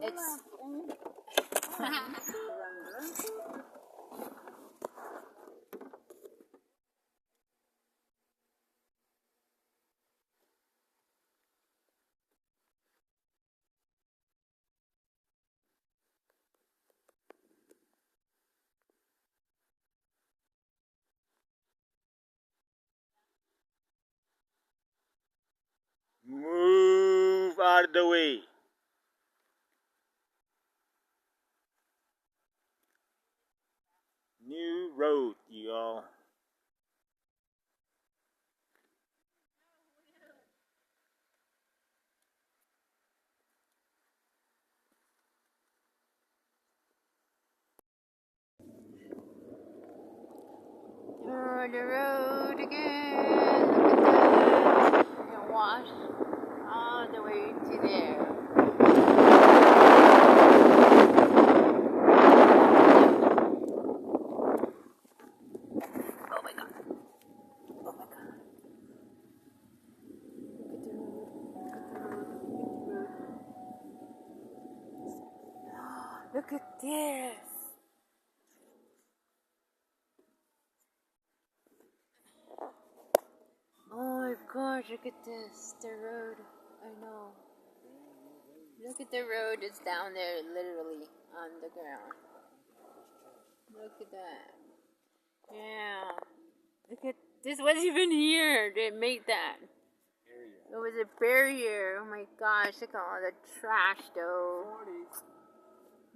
It's Move out of the way. New road, y'all. we're on the road again. Look at that. We're gonna wash all the way to there. Oh my god. Oh my god. Look at this. Oh my gosh, look at this. The road. I know. Look at the road. It's down there, literally on the ground. Look at that. Yeah. Look at this. Wasn't even here. They made that. It was a barrier. Oh my gosh. Look at all the trash, though.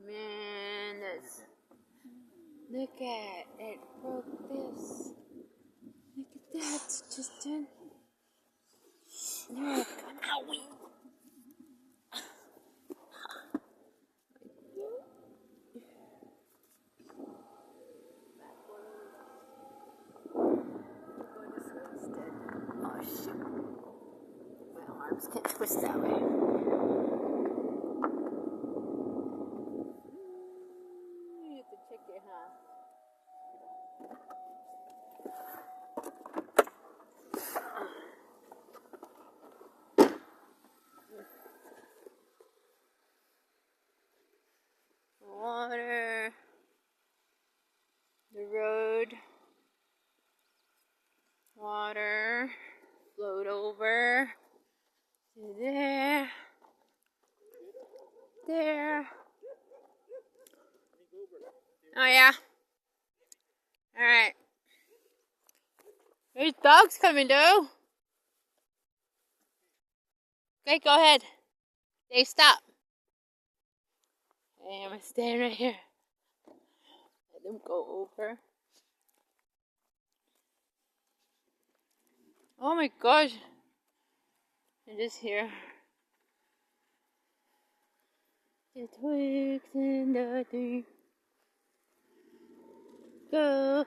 Man, that's. Look at it. Broke this. Look at that, Justin. No, owie. Oh shit. My arms can't twist that way. You have to check it, huh? Water, the road, water, float over to there, there. Oh yeah. All right. There's dogs coming, though. Okay, go ahead. They stop. Hey, I'm gonna stand right here. Let them go over. Oh my gosh. They're just here. The twigs and the tree. Go.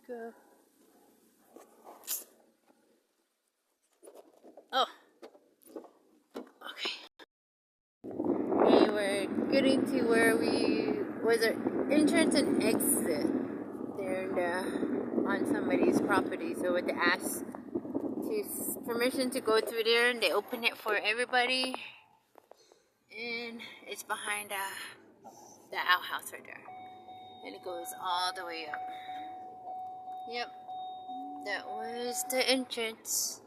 Go. Oh. Okay. We were getting to where we was our entrance and exit there on somebody's property. So we had to ask permission to go through there, and they open it for everybody. And it's behind the outhouse right there, and it goes all the way up. Yep, that was the entrance.